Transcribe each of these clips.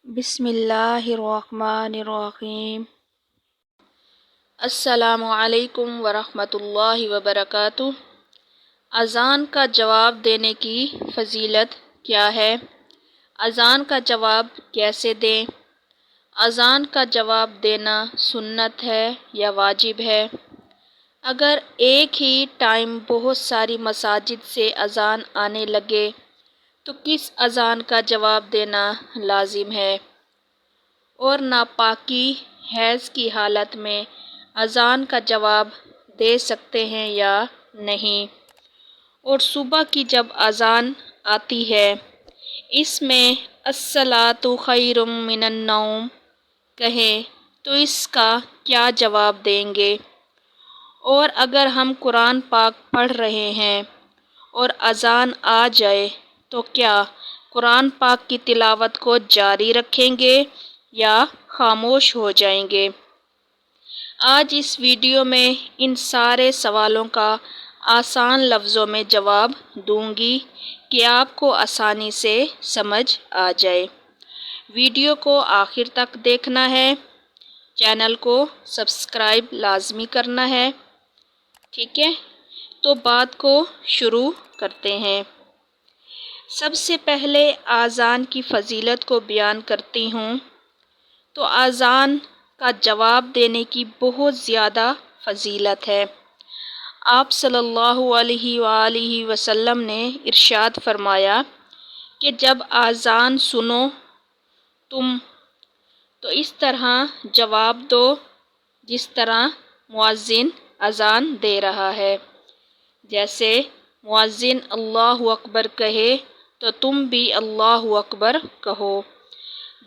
بسم اللہ الرحمن الرحیم۔ السلام علیکم ورحمۃ اللہ وبرکاتہ۔ اذان کا جواب دینے کی فضیلت کیا ہے؟ اذان کا جواب کیسے دیں؟ اذان کا جواب دینا سنت ہے یا واجب ہے؟ اگر ایک ہی ٹائم بہت ساری مساجد سے اذان آنے لگے تو کس اذان کا جواب دینا لازم ہے؟ اور ناپاکی حیض کی حالت میں اذان کا جواب دے سکتے ہیں یا نہیں؟ اور صبح کی جب اذان آتی ہے اس میں الصلاۃ خیر من النوم کہیں تو اس کا کیا جواب دیں گے؟ اور اگر ہم قرآن پاک پڑھ رہے ہیں اور اذان آ جائے تو کیا قرآن پاک کی تلاوت کو جاری رکھیں گے یا خاموش ہو جائیں گے؟ آج اس ویڈیو میں ان سارے سوالوں کا آسان لفظوں میں جواب دوں گی کہ آپ کو آسانی سے سمجھ آ جائے۔ ویڈیو کو آخر تک دیکھنا ہے، چینل کو سبسکرائب لازمی کرنا ہے، ٹھیک ہے؟ تو بات کو شروع کرتے ہیں۔ سب سے پہلے اذان کی فضیلت کو بیان کرتی ہوں۔ تو اذان کا جواب دینے کی بہت زیادہ فضیلت ہے۔ آپ صلی اللہ علیہ وآلہ وسلم نے ارشاد فرمایا کہ جب اذان سنو تم تو اس طرح جواب دو جس طرح مؤذن اذان دے رہا ہے۔ جیسے مؤذن اللہ اکبر کہے تو تم بھی اللہ اکبر کہو۔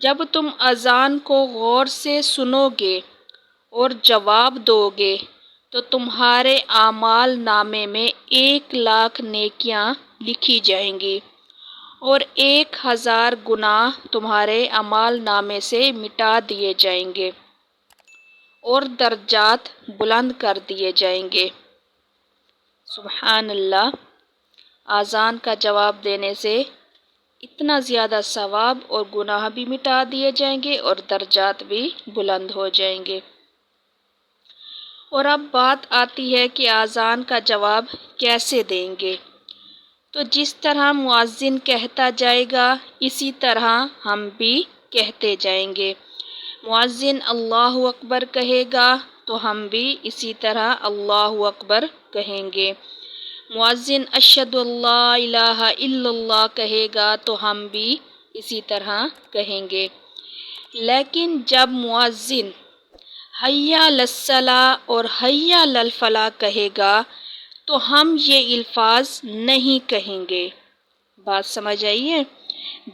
جب تم اذان کو غور سے سنو گے اور جواب دو گے تو تمہارے اعمال نامے میں 1,00,000 نیکیاں لکھی جائیں گی اور 1,000 گناہ تمہارے اعمال نامے سے مٹا دیے جائیں گے اور درجات بلند کر دیے جائیں گے۔ سبحان اللہ! اذان کا جواب دینے سے اتنا زیادہ ثواب اور گناہ بھی مٹا دیے جائیں گے اور درجات بھی بلند ہو جائیں گے۔ اور اب بات آتی ہے کہ اذان کا جواب کیسے دیں گے؟ تو جس طرح مؤذن کہتا جائے گا اسی طرح ہم بھی کہتے جائیں گے۔ مؤذن اللہ اکبر کہے گا تو ہم بھی اسی طرح اللہ اکبر کہیں گے۔ مؤذن اشہد ان لا الہ الا اللہ کہے گا تو ہم بھی اسی طرح کہیں گے۔ لیکن جب مؤذن حی علی الصلاۃ اور حی علی الفلاح کہے گا تو ہم یہ الفاظ نہیں کہیں گے۔ بات سمجھ آئی ہے؟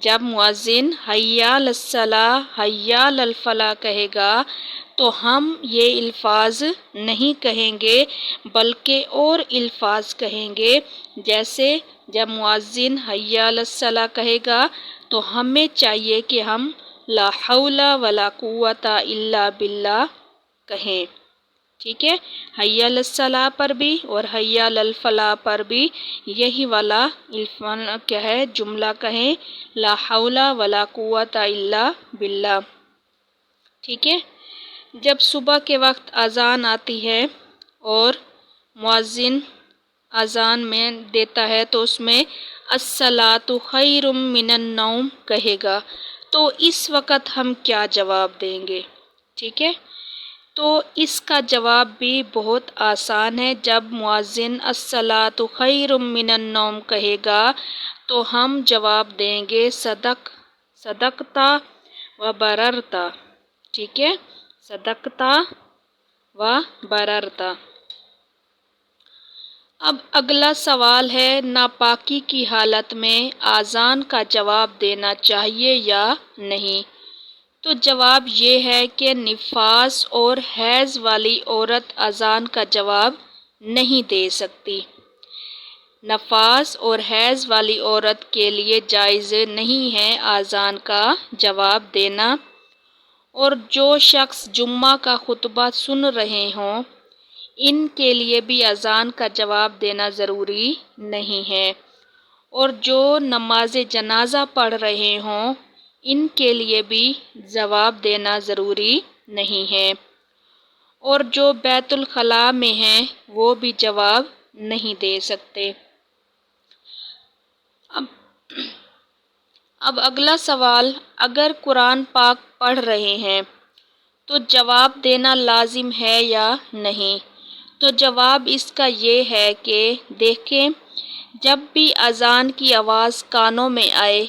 جب مؤذن حی علی الصلاۃ حی علی الفلاح کہے گا تو ہم یہ الفاظ نہیں کہیں گے بلکہ اور الفاظ کہیں گے۔ جیسے جب مؤذن حی علی الصلاۃ کہے گا تو ہمیں چاہیے کہ ہم لا حول ولا قوۃ الا باللہ کہیں، ٹھیک ہے؟ حی علی الصلاۃ پر بھی اور حی علی الفلاح پر بھی یہی والا کیا ہے جملہ کہیں، لا حول ولا قوۃ الا باللہ، ٹھیک ہے؟ جب صبح کے وقت اذان آتی ہے اور مؤذن اذان میں دیتا ہے تو اس میں الصلاۃ خیر من النوم کہے گا تو اس وقت ہم کیا جواب دیں گے؟ ٹھیک ہے؟ تو اس کا جواب بھی بہت آسان ہے۔ جب مؤذن الصلاۃ خیر من النوم کہے گا تو ہم جواب دیں گے صدقتا و بررتا، ٹھیک ہے؟ صدقتا و بررتا۔ اب اگلا سوال ہے ناپاکی کی حالت میں اذان کا جواب دینا چاہیے یا نہیں؟ تو جواب یہ ہے کہ نفاس اور حیض والی عورت اذان کا جواب نہیں دے سکتی۔ نفاس اور حیض والی عورت کے لیے جائز نہیں ہے اذان کا جواب دینا، اور جو شخص جمعہ کا خطبہ سن رہے ہوں ان کے لیے بھی اذان کا جواب دینا ضروری نہیں ہے، اور جو نماز جنازہ پڑھ رہے ہوں ان کے لیے بھی جواب دینا ضروری نہیں ہے، اور جو بیت الخلاء میں ہیں وہ بھی جواب نہیں دے سکتے۔ اب اگلا سوال، اگر قرآن پاک پڑھ رہے ہیں تو جواب دینا لازم ہے یا نہیں؟ تو جواب اس کا یہ ہے کہ دیکھیں، جب بھی اذان کی آواز کانوں میں آئے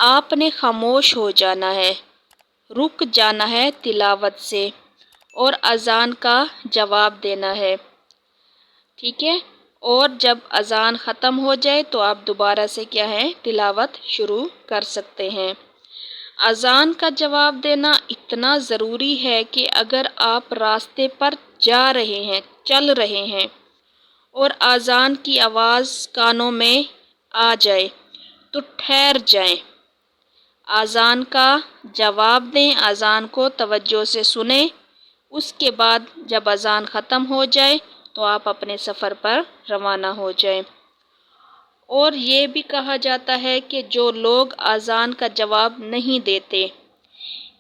آپ نے خاموش ہو جانا ہے، رک جانا ہے تلاوت سے اور اذان کا جواب دینا ہے، ٹھیک ہے؟ اور جب اذان ختم ہو جائے تو آپ دوبارہ سے کیا ہے، تلاوت شروع کر سکتے ہیں۔ اذان کا جواب دینا اتنا ضروری ہے کہ اگر آپ راستے پر جا رہے ہیں، چل رہے ہیں اور اذان کی آواز کانوں میں آ جائے تو ٹھہر جائیں، اذان کا جواب دیں، اذان کو توجہ سے سنیں، اس کے بعد جب اذان ختم ہو جائے تو آپ اپنے سفر پر روانہ ہو جائیں۔ اور یہ بھی کہا جاتا ہے کہ جو لوگ اذان کا جواب نہیں دیتے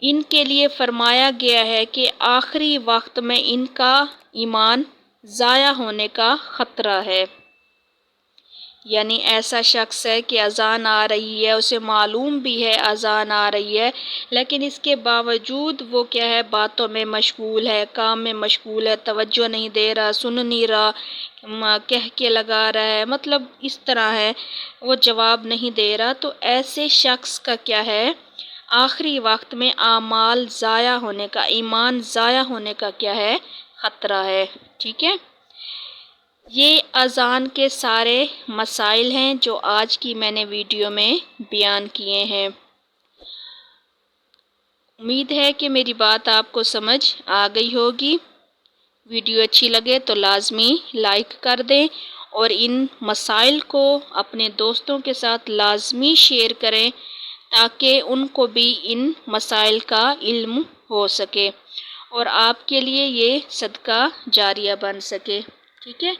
ان کے لیے فرمایا گیا ہے کہ آخری وقت میں ان کا ایمان ضائع ہونے کا خطرہ ہے۔ یعنی ایسا شخص ہے کہ اذان آ رہی ہے، اسے معلوم بھی ہے اذان آ رہی ہے، لیکن اس کے باوجود وہ کیا ہے، باتوں میں مشغول ہے، کام میں مشغول ہے، توجہ نہیں دے رہا، سن نہیں رہا، کہہ کے لگا رہا ہے، مطلب اس طرح ہے، وہ جواب نہیں دے رہا۔ تو ایسے شخص کا کیا ہے، آخری وقت میں اعمال ضائع ہونے کا، ایمان ضائع ہونے کا کیا ہے، خطرہ ہے، ٹھیک ہے؟ یہ اذان کے سارے مسائل ہیں جو آج کی میں نے ویڈیو میں بیان کیے ہیں۔ امید ہے کہ میری بات آپ کو سمجھ آ گئی ہوگی۔ ویڈیو اچھی لگے تو لازمی لائک کر دیں اور ان مسائل کو اپنے دوستوں کے ساتھ لازمی شیئر کریں تاکہ ان کو بھی ان مسائل کا علم ہو سکے اور آپ کے لیے یہ صدقہ جاریہ بن سکے، ٹھیک ہے؟